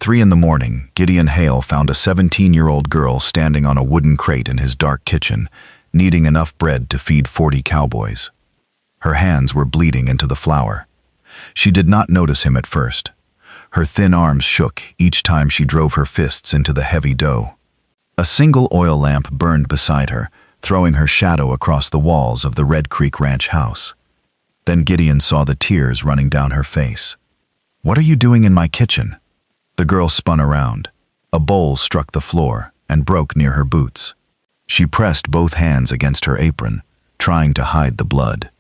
3 in the morning, Gideon Hale found a 17-year-old girl standing on a wooden crate in his dark kitchen, kneading enough bread to feed 40 cowboys. Her hands were bleeding into the flour. She did not notice him at first. Her thin arms shook each time she drove her fists into the heavy dough. A single oil lamp burned beside her, throwing her shadow across the walls of the Red Creek Ranch house. Then Gideon saw the tears running down her face. "What are you doing in my kitchen?" The girl spun around. A bowl struck the floor and broke near her boots. She pressed both hands against her apron, trying to hide the blood.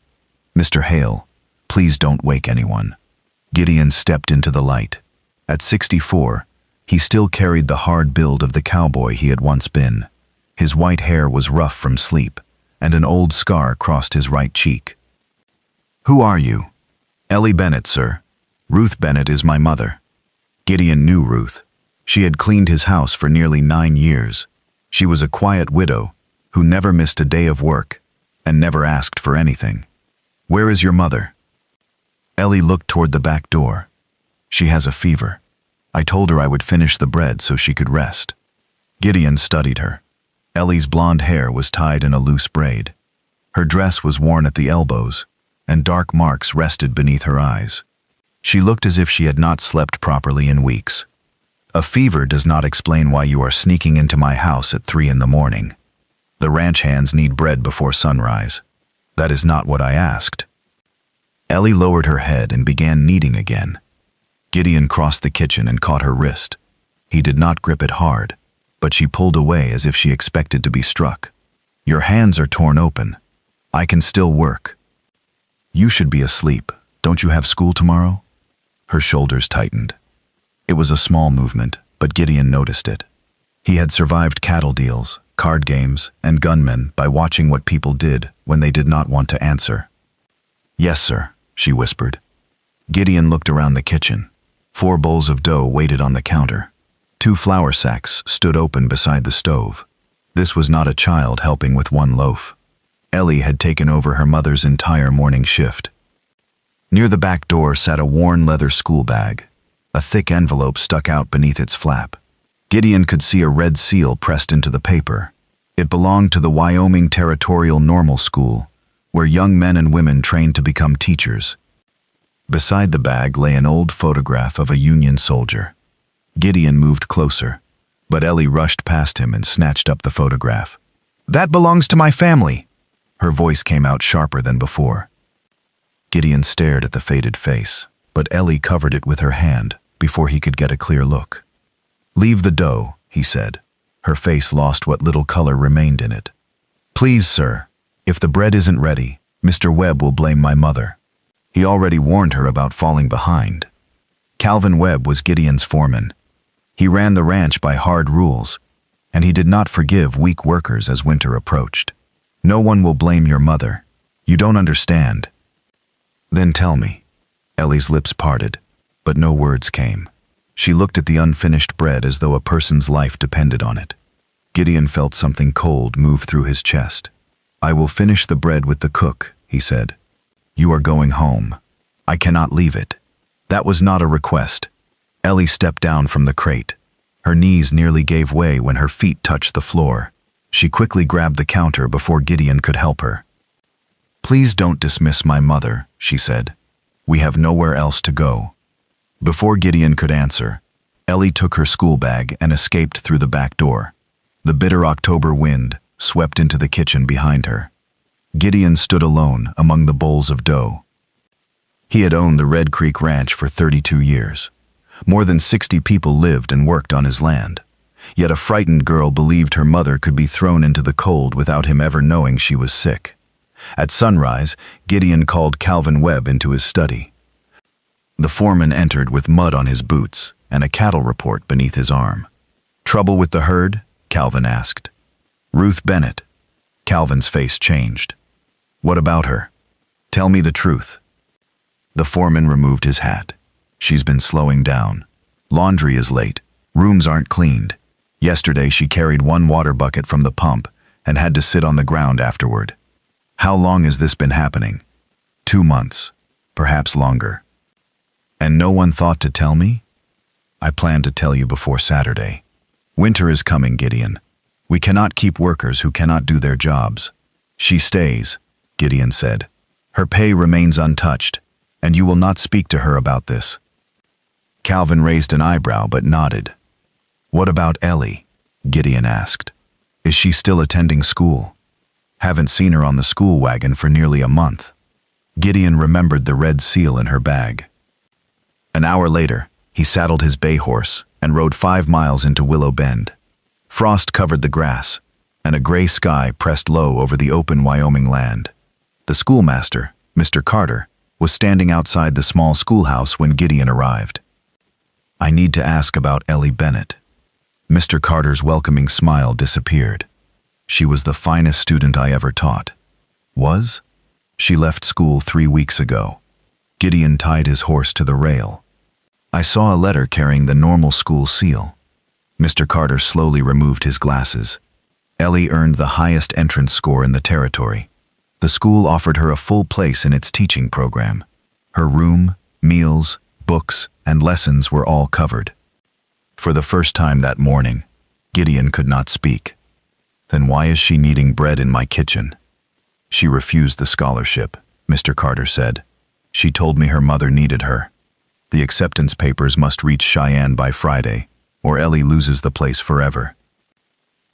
"Mr. Hale, please don't wake anyone." Gideon stepped into the light. At 64, he still carried the hard build of the cowboy he had once been. His white hair was rough from sleep, and an old scar crossed his right cheek. "Who are you?" "Ellie Bennett, sir. Ruth Bennett is my mother." Gideon knew Ruth. She had cleaned his house for nearly 9 years. She was a quiet widow who never missed a day of work and never asked for anything. "Where is your mother?" Ellie looked toward the back door. "She has a fever. I told her I would finish the bread so she could rest." Gideon studied her. Ellie's blonde hair was tied in a loose braid. Her dress was worn at the elbows, and dark marks rested beneath her eyes. She looked as if she had not slept properly in weeks. "A fever does not explain why you are sneaking into my house at 3 in the morning. The ranch hands need bread before sunrise. That is not what I asked." Ellie lowered her head and began kneading again. Gideon crossed the kitchen and caught her wrist. He did not grip it hard, but she pulled away as if she expected to be struck. "Your hands are torn open. I can still work." "You should be asleep. Don't you have school tomorrow?" Her shoulders tightened. It was a small movement, but Gideon noticed it. He had survived cattle deals, card games, and gunmen by watching what people did when they did not want to answer. "Yes, sir," she whispered. Gideon looked around the kitchen. 4 bowls of dough waited on the counter. 2 flour sacks stood open beside the stove. This was not a child helping with 1 loaf. Ellie had taken over her mother's entire morning shift. Near the back door sat a worn leather school bag. A thick envelope stuck out beneath its flap. Gideon could see a red seal pressed into the paper. It belonged to the Wyoming Territorial Normal School, where young men and women trained to become teachers. Beside the bag lay an old photograph of a Union soldier. Gideon moved closer, but Ellie rushed past him and snatched up the photograph. "That belongs to my family." Her voice came out sharper than before. Gideon stared at the faded face, but Ellie covered it with her hand before he could get a clear look. "Leave the dough," he said. Her face lost what little color remained in it. "Please, sir, if the bread isn't ready, Mr. Webb will blame my mother." He already warned her about falling behind. Calvin Webb was Gideon's foreman. He ran the ranch by hard rules, and he did not forgive weak workers as winter approached. "No one will blame your mother. You don't understand." "Then tell me." Ellie's lips parted, but no words came. She looked at the unfinished bread as though a person's life depended on it. Gideon felt something cold move through his chest. "I will finish the bread with the cook," he said. "You are going home. I cannot leave it." That was not a request. Ellie stepped down from the crate. Her knees nearly gave way when her feet touched the floor. She quickly grabbed the counter before Gideon could help her. "Please don't dismiss my mother," she said. "We have nowhere else to go." Before Gideon could answer, Ellie took her school bag and escaped through the back door. The bitter October wind swept into the kitchen behind her. Gideon stood alone among the bowls of dough. He had owned the Red Creek Ranch for 32 years. More than 60 people lived and worked on his land. Yet a frightened girl believed her mother could be thrown into the cold without him ever knowing she was sick. At sunrise, Gideon called Calvin Webb into his study. The foreman entered with mud on his boots and a cattle report beneath his arm. "Trouble with the herd?" Calvin asked. "Ruth Bennett." Calvin's face changed. "What about her? Tell me the truth." The foreman removed his hat. "She's been slowing down. Laundry is late. Rooms aren't cleaned. Yesterday she carried 1 water bucket from the pump and had to sit on the ground afterward. How long has this been happening?" 2 months, perhaps longer." "And no one thought to tell me?" I plan to tell you before Saturday. Winter is coming, Gideon. We cannot keep workers who cannot do their jobs. She stays, Gideon said. Her pay remains untouched, and you will not speak to her about this. Calvin raised an eyebrow but nodded. What about Ellie? Gideon asked. Is she still attending school? Haven't seen her on the school wagon for nearly a month. Gideon remembered the red seal in her bag. An hour later, he saddled his bay horse and rode 5 miles into Willow Bend. Frost covered the grass, and a gray sky pressed low over the open Wyoming land. The schoolmaster, Mr. Carter, was standing outside the small schoolhouse when Gideon arrived. I need to ask about Ellie Bennett. Mr. Carter's welcoming smile disappeared. She was the finest student I ever taught. Was? She left school 3 weeks ago. Gideon tied his horse to the rail. I saw a letter carrying the normal school seal. Mr. Carter slowly removed his glasses. Ellie earned the highest entrance score in the territory. The school offered her a full place in its teaching program. Her room, meals, books, and lessons were all covered. For the first time that morning, Gideon could not speak. Then why is she kneading bread in my kitchen? She refused the scholarship, Mr. Carter said. She told me her mother needed her. The acceptance papers must reach Cheyenne by Friday, or Ellie loses the place forever.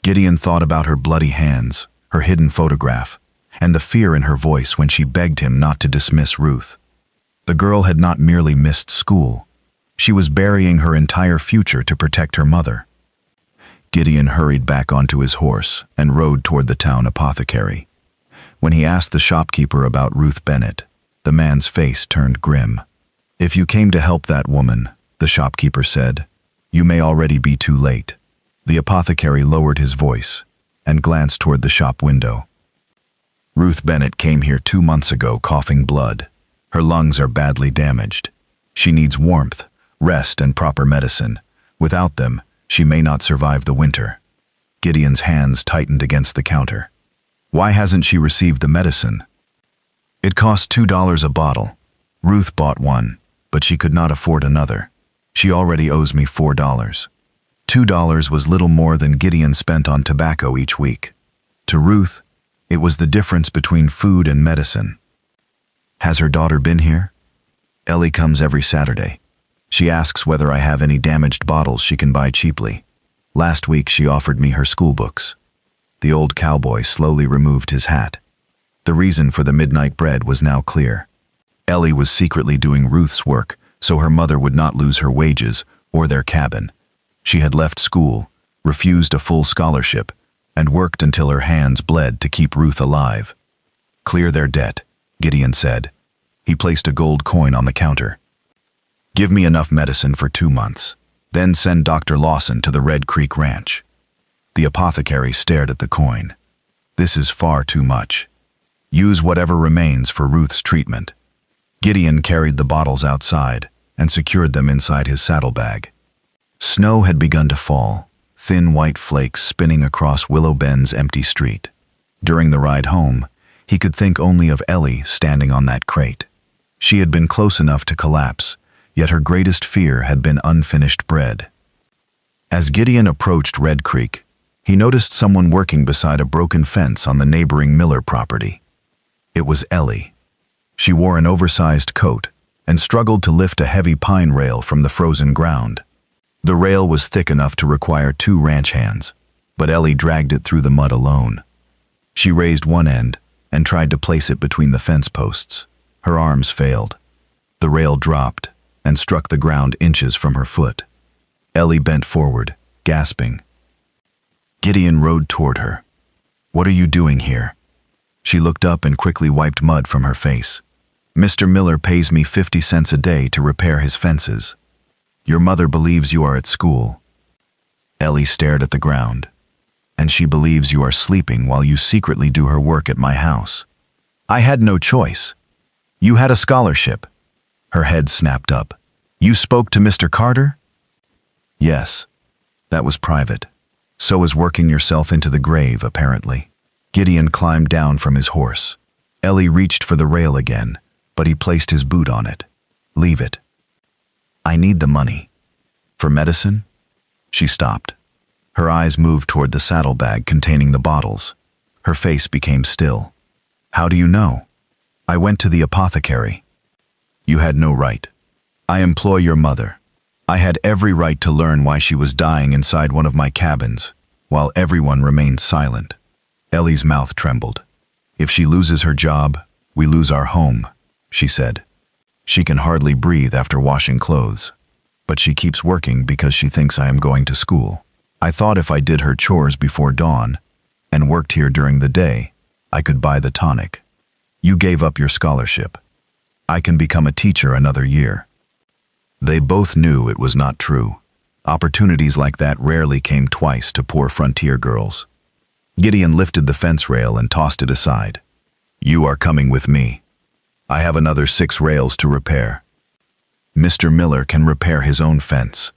Gideon thought about her bloody hands, her hidden photograph, and the fear in her voice when she begged him not to dismiss Ruth. The girl had not merely missed school. She was burying her entire future to protect her mother. Gideon hurried back onto his horse and rode toward the town apothecary. When he asked the shopkeeper about Ruth Bennett, the man's face turned grim. If you came to help that woman, the shopkeeper said, you may already be too late. The apothecary lowered his voice and glanced toward the shop window. Ruth Bennett came here 2 months ago coughing blood. Her lungs are badly damaged. She needs warmth, rest, and proper medicine. Without them, she may not survive the winter. Gideon's hands tightened against the counter. Why hasn't she received the medicine? It cost $2 a bottle. Ruth bought one, but she could not afford another. She already owes me $4. $2 was little more than Gideon spent on tobacco each week. To Ruth, it was the difference between food and medicine. Has her daughter been here? Ellie comes every Saturday. She asks whether I have any damaged bottles she can buy cheaply. Last week she offered me her school books. The old cowboy slowly removed his hat. The reason for the midnight bread was now clear. Ellie was secretly doing Ruth's work so her mother would not lose her wages or their cabin. She had left school, refused a full scholarship, and worked until her hands bled to keep Ruth alive. Clear their debt, Gideon said. He placed a gold coin on the counter. Give me enough medicine for 2 months. Then send Dr. Lawson to the Red Creek Ranch. The apothecary stared at the coin. This is far too much. Use whatever remains for Ruth's treatment. Gideon carried the bottles outside and secured them inside his saddlebag. Snow had begun to fall, thin white flakes spinning across Willow Bend's empty street. During the ride home, he could think only of Ellie standing on that crate. She had been close enough to collapse, yet her greatest fear had been unfinished bread. As Gideon approached Red Creek, he noticed someone working beside a broken fence on the neighboring Miller property. It was Ellie. She wore an oversized coat and struggled to lift a heavy pine rail from the frozen ground. The rail was thick enough to require 2 ranch hands, but Ellie dragged it through the mud alone. She raised one end and tried to place it between the fence posts. Her arms failed. The rail dropped and struck the ground inches from her foot. Ellie bent forward, gasping. Gideon rode toward her. What are you doing here? She looked up and quickly wiped mud from her face. Mr. Miller pays me 50 cents a day to repair his fences. Your mother believes you are at school. Ellie stared at the ground. And she believes you are sleeping while you secretly do her work at my house. I had no choice. You had a scholarship. Her head snapped up. You spoke to Mr. Carter? Yes. That was private. So is working yourself into the grave, apparently. Gideon climbed down from his horse. Ellie reached for the rail again, but he placed his boot on it. Leave it. I need the money. For medicine? She stopped. Her eyes moved toward the saddlebag containing the bottles. Her face became still. How do you know? I went to the apothecary. You had no right. I employ your mother. I had every right to learn why she was dying inside one of my cabins, while everyone remained silent. Ellie's mouth trembled. If she loses her job, we lose our home, she said. She can hardly breathe after washing clothes, but she keeps working because she thinks I am going to school. I thought if I did her chores before dawn and worked here during the day, I could buy the tonic. You gave up your scholarship. I can become a teacher another year. They both knew it was not true. Opportunities like that rarely came twice to poor frontier girls. Gideon lifted the fence rail and tossed it aside. You are coming with me. I have another 6 rails to repair. Mr. Miller can repair his own fence.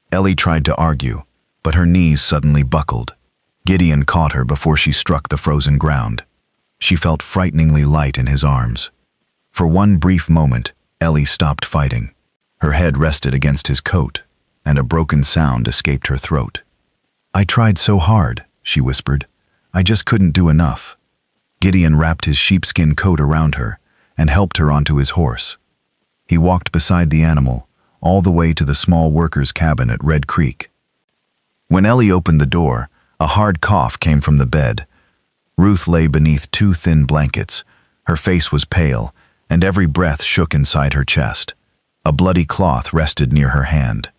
Ellie tried to argue, but her knees suddenly buckled. Gideon caught her before she struck the frozen ground. She felt frighteningly light in his arms. For one brief moment, Ellie stopped fighting. Her head rested against his coat, and a broken sound escaped her throat. I tried so hard, she whispered. I just couldn't do enough. Gideon wrapped his sheepskin coat around her and helped her onto his horse. He walked beside the animal, all the way to the small workers' cabin at Red Creek. When Ellie opened the door, a hard cough came from the bed. Ruth lay beneath 2 thin blankets. Her face was pale, and every breath shook inside her chest. A bloody cloth rested near her hand.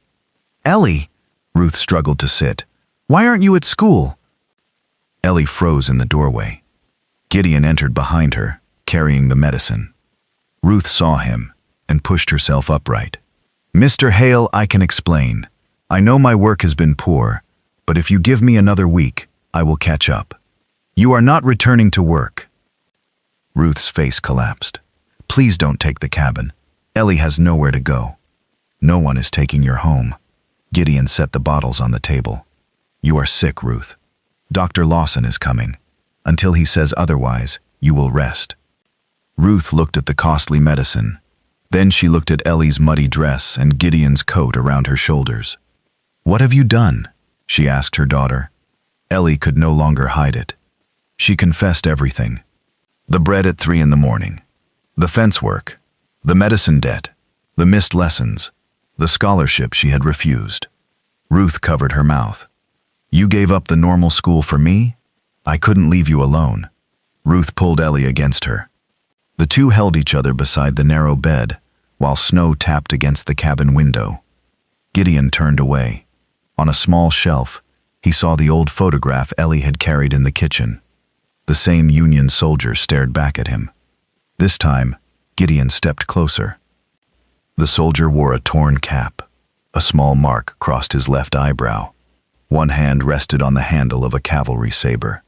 Ellie, Ruth struggled to sit. Why aren't you at school? Ellie froze in the doorway. Gideon entered behind her, carrying the medicine. Ruth saw him and pushed herself upright. Mr. Hale, I can explain. I know my work has been poor, but if you give me another week, I will catch up. You are not returning to work. Ruth's face collapsed. Please don't take the cabin. Ellie has nowhere to go. No one is taking your home. Gideon set the bottles on the table. You are sick, Ruth. Dr. Lawson is coming. Until he says otherwise, you will rest. Ruth looked at the costly medicine. Then she looked at Ellie's muddy dress and Gideon's coat around her shoulders. What have you done? She asked her daughter. Ellie could no longer hide it. She confessed everything. The bread at 3 a.m, the fence work, the medicine debt, the missed lessons, the scholarship she had refused. Ruth covered her mouth. You gave up the normal school for me? I couldn't leave you alone. Ruth pulled Ellie against her. The two held each other beside the narrow bed, while snow tapped against the cabin window. Gideon turned away. On a small shelf, he saw the old photograph Ellie had carried in the kitchen. The same Union soldier stared back at him. This time, Gideon stepped closer. The soldier wore a torn cap. A small mark crossed his left eyebrow. One hand rested on the handle of a cavalry saber.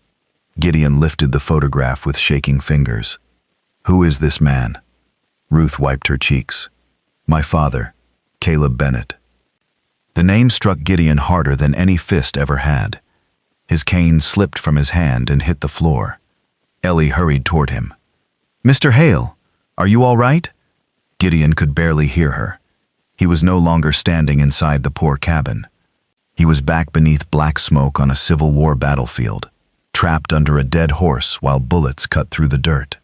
Gideon lifted the photograph with shaking fingers. Who is this man? Ruth wiped her cheeks. My father, Caleb Bennett. The name struck Gideon harder than any fist ever had. His cane slipped from his hand and hit the floor. Ellie hurried toward him. Mr. Hale, are you all right? Gideon could barely hear her. He was no longer standing inside the poor cabin. He was back beneath black smoke on a Civil War battlefield, trapped under a dead horse while bullets cut through the dirt.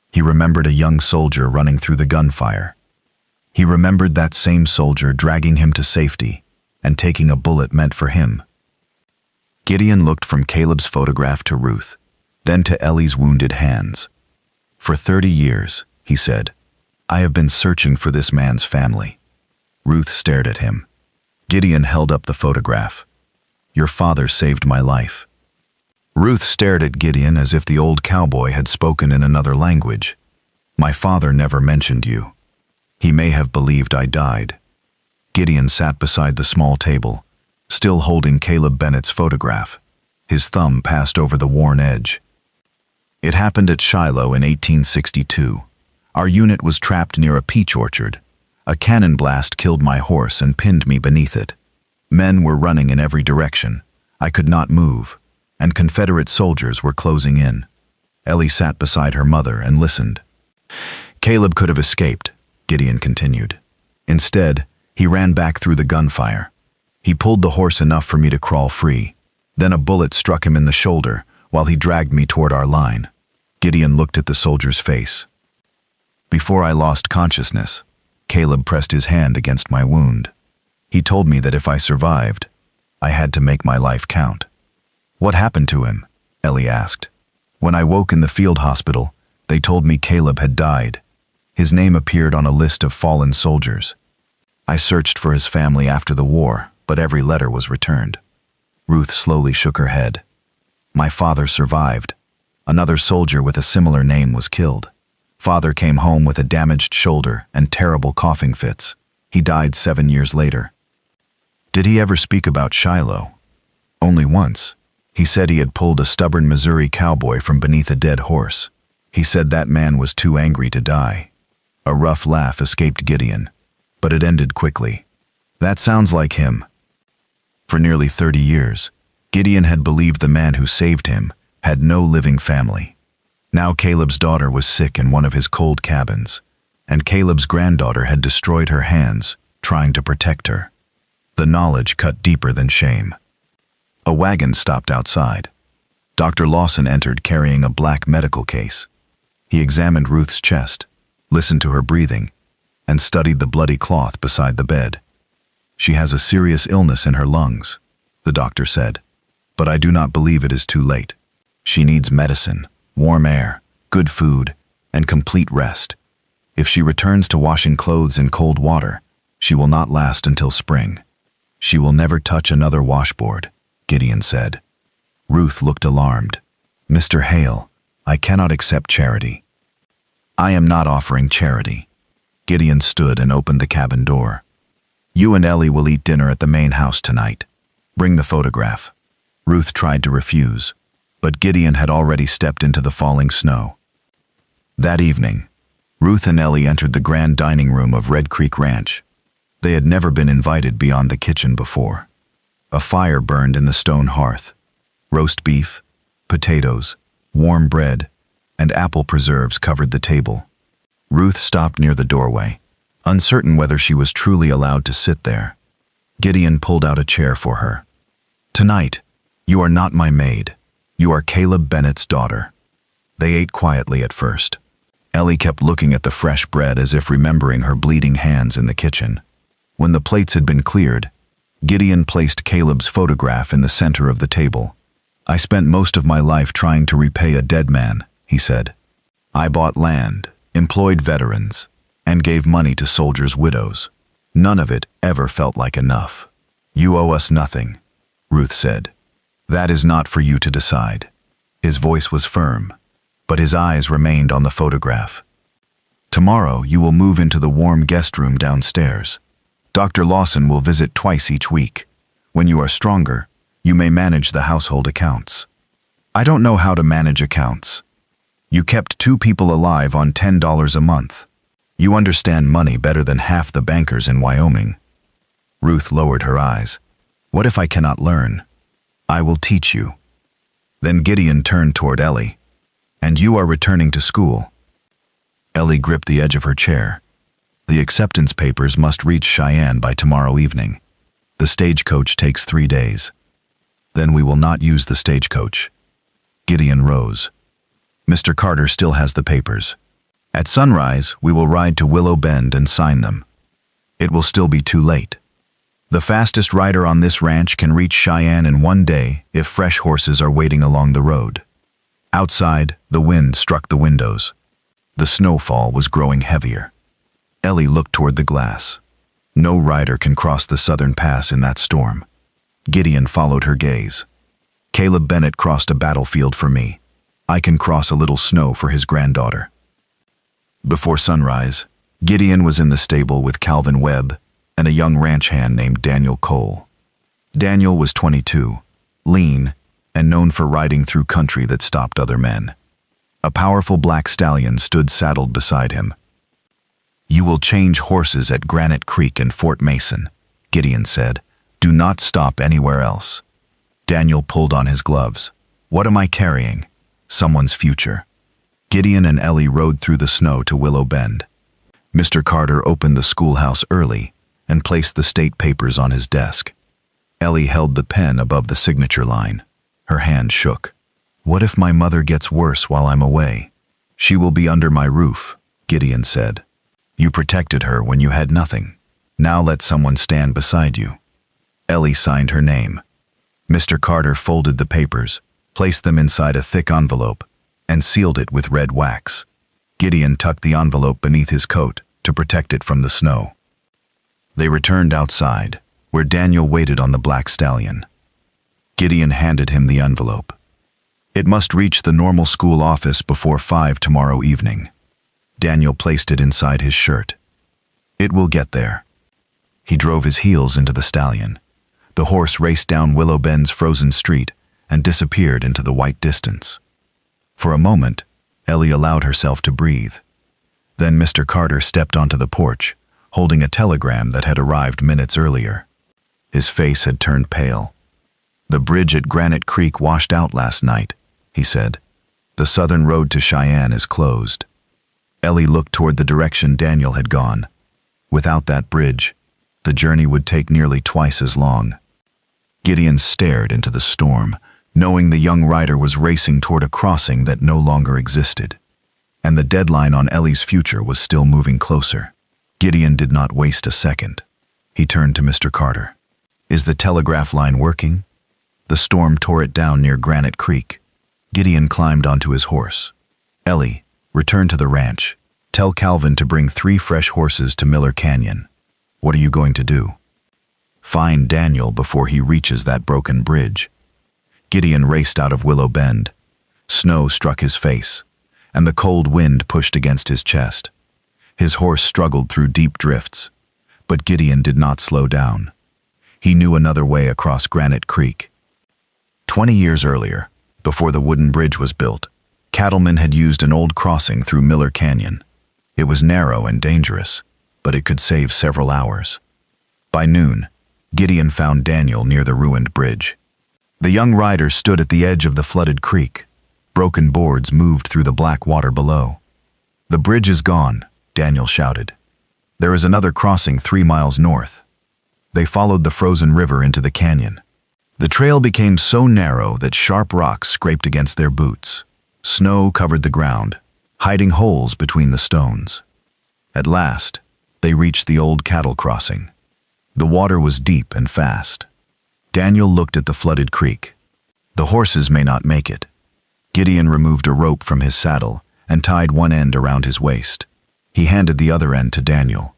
He remembered a young soldier running through the gunfire. He remembered that same soldier dragging him to safety and taking a bullet meant for him. Gideon looked from Caleb's photograph to Ruth, then to Ellie's wounded hands. For 30 years, he said, I have been searching for this man's family. Ruth stared at him. Gideon held up the photograph. Your father saved my life. Ruth stared at Gideon as if the old cowboy had spoken in another language. My father never mentioned you. He may have believed I died. Gideon sat beside the small table, still holding Caleb Bennett's photograph. His thumb passed over the worn edge. It happened at Shiloh in 1862. Our unit was trapped near a peach orchard. A cannon blast killed my horse and pinned me beneath it. Men were running in every direction. I could not move, and Confederate soldiers were closing in. Ellie sat beside her mother and listened. Caleb could have escaped, Gideon continued. Instead, He ran back through the gunfire. He pulled the horse enough for me to crawl free. Then a bullet struck him in the shoulder while he dragged me toward our line. Gideon looked at the soldier's face. Before I lost consciousness, Caleb pressed his hand against my wound. He told me that if I survived, I had to make my life count. What happened to him? Ellie asked. When I woke in the field hospital, they told me Caleb had died. His name appeared on a list of fallen soldiers. I searched for his family after the war, but every letter was returned. Ruth slowly shook her head. My father survived. Another soldier with a similar name was killed. Father came home with a damaged shoulder and terrible coughing fits. He died 7 years later. Did he ever speak about Shiloh? Only once. He said he had pulled a stubborn Missouri cowboy from beneath a dead horse. He said that man was too angry to die. A rough laugh escaped Gideon, but it ended quickly. That sounds like him. For nearly 30 years, Gideon had believed the man who saved him had no living family. Now Caleb's daughter was sick in one of his cold cabins, and Caleb's granddaughter had destroyed her hands, trying to protect her. The knowledge cut deeper than shame. A wagon stopped outside. Dr. Lawson entered carrying a black medical case. He examined Ruth's chest, listened to her breathing, and studied the bloody cloth beside the bed. She has a serious illness in her lungs, the doctor said, but I do not believe it is too late. She needs medicine, warm air, good food, and complete rest. If she returns to washing clothes in cold water, she will not last until spring. She will never touch another washboard, Gideon said. Ruth looked alarmed. Mr. Hale, I cannot accept charity. I am not offering charity. Gideon stood and opened the cabin door. You and Ellie will eat dinner at the main house tonight. Bring the photograph. Ruth tried to refuse, but Gideon had already stepped into the falling snow. That evening, Ruth and Ellie entered the grand dining room of Red Creek Ranch. They had never been invited beyond the kitchen before. A fire burned in the stone hearth. Roast beef, potatoes, warm bread, and apple preserves covered the table. Ruth stopped near the doorway, uncertain whether she was truly allowed to sit there. Gideon pulled out a chair for her. Tonight, you are not my maid. You are Caleb Bennett's daughter. They ate quietly at first. Ellie kept looking at the fresh bread as if remembering her bleeding hands in the kitchen. When the plates had been cleared, Gideon placed Caleb's photograph in the center of the table. I spent most of my life trying to repay a dead man, he said. I bought land, employed veterans, and gave money to soldiers' widows. None of it ever felt like enough. You owe us nothing, Ruth said. That is not for you to decide. His voice was firm, but his eyes remained on the photograph. Tomorrow you will move into the warm guest room downstairs. Dr. Lawson will visit twice each week. When you are stronger, you may manage the household accounts. I don't know how to manage accounts. You kept 2 people alive on $10 a month. You understand money better than half the bankers in Wyoming. Ruth lowered her eyes. What if I cannot learn? I will teach you. Then Gideon turned toward Ellie. And you are returning to school. Ellie gripped the edge of her chair. The acceptance papers must reach Cheyenne by tomorrow evening. The stagecoach takes 3 days. Then we will not use the stagecoach. Gideon rose. Mr. Carter still has the papers. At sunrise, we will ride to Willow Bend and sign them. It will still be too late. The fastest rider on this ranch can reach Cheyenne in 1 day if fresh horses are waiting along the road. Outside, the wind struck the windows. The snowfall was growing heavier. Ellie looked toward the glass. No rider can cross the southern pass in that storm. Gideon followed her gaze. Caleb Bennett crossed a battlefield for me. I can cross a little snow for his granddaughter. Before sunrise, Gideon was in the stable with Calvin Webb and a young ranch hand named Daniel Cole. Daniel was 22, lean, and known for riding through country that stopped other men. A powerful black stallion stood saddled beside him. You will change horses at Granite Creek and Fort Mason, Gideon said. Do not stop anywhere else. Daniel pulled on his gloves. What am I carrying? Someone's future. Gideon and Ellie rode through the snow to Willow Bend. Mr. Carter opened the schoolhouse early, and placed the state papers on his desk. Ellie held the pen above the signature line. Her hand shook. "What if my mother gets worse while I'm away?" "She will be under my roof," Gideon said. "You protected her when you had nothing. Now let someone stand beside you." Ellie signed her name. Mr. Carter folded the papers, placed them inside a thick envelope, and sealed it with red wax. Gideon tucked the envelope beneath his coat to protect it from the snow. They returned outside, where Daniel waited on the black stallion. Gideon handed him the envelope. "It must reach the normal school office before 5 tomorrow evening." Daniel placed it inside his shirt. "It will get there." He drove his heels into the stallion. The horse raced down Willow Bend's frozen street and disappeared into the white distance. For a moment, Ellie allowed herself to breathe. Then Mr. Carter stepped onto the porch, holding a telegram that had arrived minutes earlier. His face had turned pale. "The bridge at Granite Creek washed out last night," he said. "The southern road to Cheyenne is closed." Ellie looked toward the direction Daniel had gone. Without that bridge, the journey would take nearly twice as long. Gideon stared into the storm, knowing the young rider was racing toward a crossing that no longer existed. And the deadline on Ellie's future was still moving closer. Gideon did not waste a second. He turned to Mr. Carter. "Is the telegraph line working?" The storm tore it down near Granite Creek. Gideon climbed onto his horse. "Ellie, return to the ranch. Tell Calvin to bring 3 fresh horses to Miller Canyon." "What are you going to do?" "Find Daniel before he reaches that broken bridge." Gideon raced out of Willow Bend. Snow struck his face, and the cold wind pushed against his chest. His horse struggled through deep drifts, but Gideon did not slow down. He knew another way across Granite Creek. 20 years earlier, before the wooden bridge was built, cattlemen had used an old crossing through Miller Canyon. It was narrow and dangerous, but it could save several hours. By noon, Gideon found Daniel near the ruined bridge. The young rider stood at the edge of the flooded creek. Broken boards moved through the black water below. "The bridge is gone," Daniel shouted. "There is another crossing 3 miles north." They followed the frozen river into the canyon. The trail became so narrow that sharp rocks scraped against their boots. Snow covered the ground, hiding holes between the stones. At last, they reached the old cattle crossing. The water was deep and fast. Daniel looked at the flooded creek. "The horses may not make it." Gideon removed a rope from his saddle and tied one end around his waist. He handed the other end to Daniel.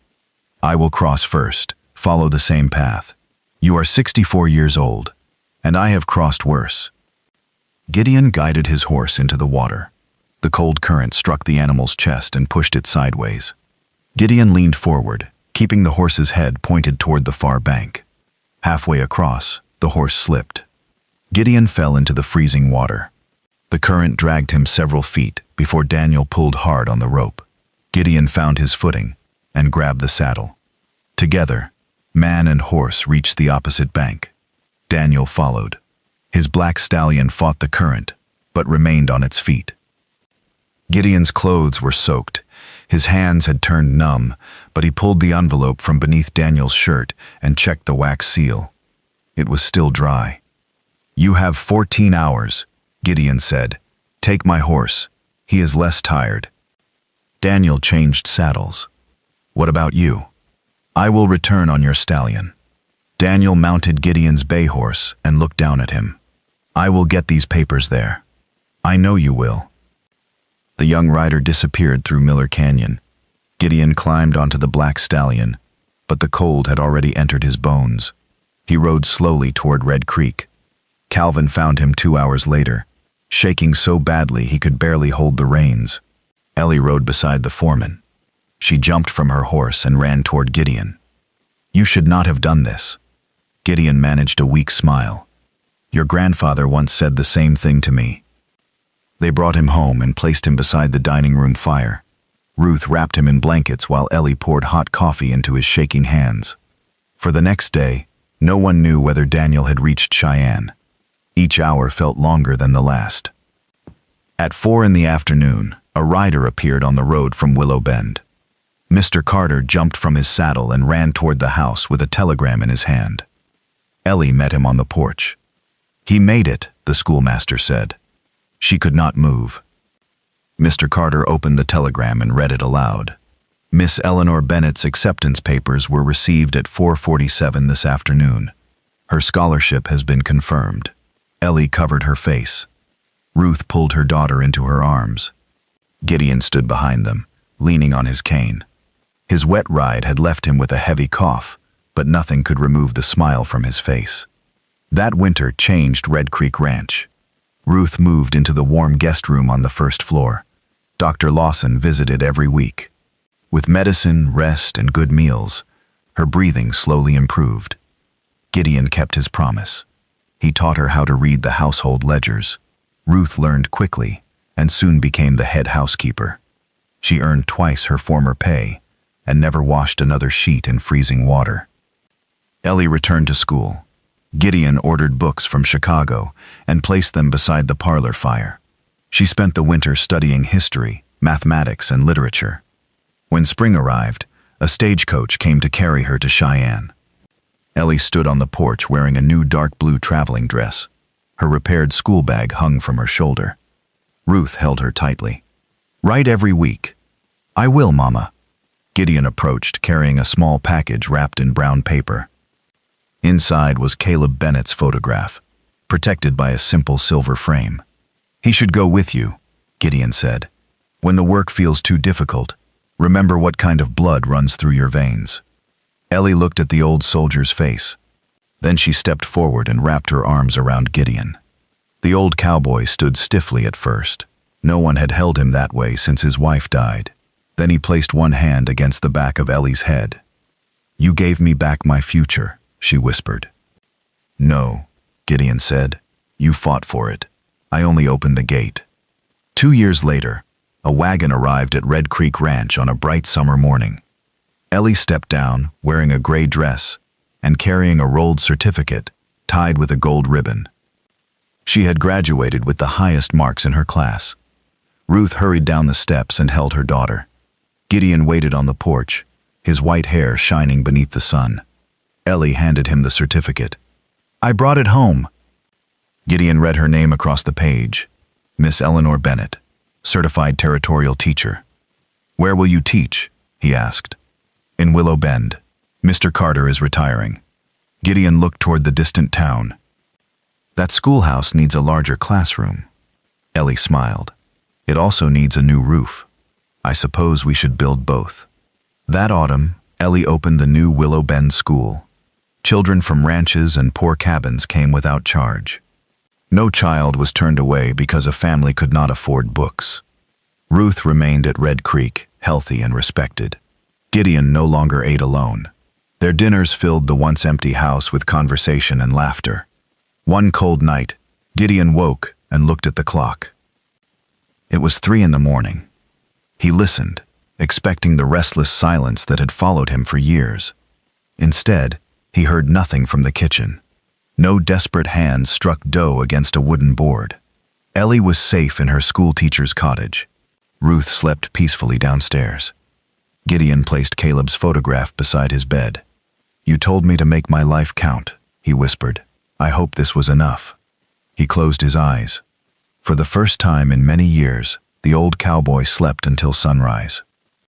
"I will cross first. Follow the same path. You are 64 years old, and I have crossed worse." Gideon guided his horse into the water. The cold current struck the animal's chest and pushed it sideways. Gideon leaned forward, keeping the horse's head pointed toward the far bank. Halfway across, the horse slipped. Gideon fell into the freezing water. The current dragged him several feet before Daniel pulled hard on the rope. Gideon found his footing and grabbed the saddle. Together, man and horse reached the opposite bank. Daniel followed. His black stallion fought the current, but remained on its feet. Gideon's clothes were soaked. His hands had turned numb, but he pulled the envelope from beneath Daniel's shirt and checked the wax seal. It was still dry. "You have 14 hours, Gideon said. "Take my horse. He is less tired." Daniel changed saddles. "What about you?" "I will return on your stallion." Daniel mounted Gideon's bay horse and looked down at him. "I will get these papers there." "I know you will." The young rider disappeared through Miller Canyon. Gideon climbed onto the black stallion, but the cold had already entered his bones. He rode slowly toward Red Creek. Calvin found him 2 hours later, shaking so badly he could barely hold the reins. Ellie rode beside the foreman. She jumped from her horse and ran toward Gideon. "You should not have done this." Gideon managed a weak smile. "Your grandfather once said the same thing to me." They brought him home and placed him beside the dining room fire. Ruth wrapped him in blankets while Ellie poured hot coffee into his shaking hands. For the next day, no one knew whether Daniel had reached Cheyenne. Each hour felt longer than the last. At 4 in the afternoon, a rider appeared on the road from Willow Bend. Mr. Carter jumped from his saddle and ran toward the house with a telegram in his hand. Ellie met him on the porch. "He made it," the schoolmaster said. She could not move. Mr. Carter opened the telegram and read it aloud. "Miss Eleanor Bennett's acceptance papers were received at 4:47 this afternoon. Her scholarship has been confirmed." Ellie covered her face. Ruth pulled her daughter into her arms. Gideon stood behind them, leaning on his cane. His wet ride had left him with a heavy cough, but nothing could remove the smile from his face. That winter changed Red Creek Ranch. Ruth moved into the warm guest room on the first floor. Dr. Lawson visited every week. With medicine, rest, and good meals, her breathing slowly improved. Gideon kept his promise. He taught her how to read the household ledgers. Ruth learned quickly and soon became the head housekeeper. She earned twice her former pay and never washed another sheet in freezing water. Ellie returned to school. Gideon ordered books from Chicago and placed them beside the parlor fire. She spent the winter studying history, mathematics, and literature. When spring arrived, a stagecoach came to carry her to Cheyenne. Ellie stood on the porch wearing a new dark blue traveling dress. Her repaired school bag hung from her shoulder. Ruth held her tightly. "Write every week." "I will, Mama." Gideon approached, carrying a small package wrapped in brown paper. Inside was Caleb Bennett's photograph, protected by a simple silver frame. "He should go with you," Gideon said. "When the work feels too difficult, remember what kind of blood runs through your veins." Ellie looked at the old soldier's face. Then she stepped forward and wrapped her arms around Gideon. The old cowboy stood stiffly at first. No one had held him that way since his wife died. Then he placed one hand against the back of Ellie's head. "You gave me back my future," she whispered. "No," Gideon said. "You fought for it. I only opened the gate." 2 years later, a wagon arrived at Red Creek Ranch on a bright summer morning. Ellie stepped down, wearing a gray dress and carrying a rolled certificate tied with a gold ribbon. She had graduated with the highest marks in her class. Ruth hurried down the steps and held her daughter. Gideon waited on the porch, his white hair shining beneath the sun. Ellie handed him the certificate. "I brought it home." Gideon read her name across the page. Miss Eleanor Bennett, certified territorial teacher. "Where will you teach?" he asked. "In Willow Bend. Mr. Carter is retiring." Gideon looked toward the distant town. "That schoolhouse needs a larger classroom." Ellie smiled. "It also needs a new roof. I suppose we should build both." That autumn, Ellie opened the new Willow Bend school. Children from ranches and poor cabins came without charge. No child was turned away because a family could not afford books. Ruth remained at Red Creek, healthy and respected. Gideon no longer ate alone. Their dinners filled the once empty house with conversation and laughter. One cold night, Gideon woke and looked at the clock. It was 3 in the morning. He listened, expecting the restless silence that had followed him for years. Instead, he heard nothing from the kitchen. No desperate hands struck dough against a wooden board. Ellie was safe in her schoolteacher's cottage. Ruth slept peacefully downstairs. Gideon placed Caleb's photograph beside his bed. "You told me to make my life count," he whispered. "I hope this was enough." He closed his eyes. For the first time in many years, the old cowboy slept until sunrise.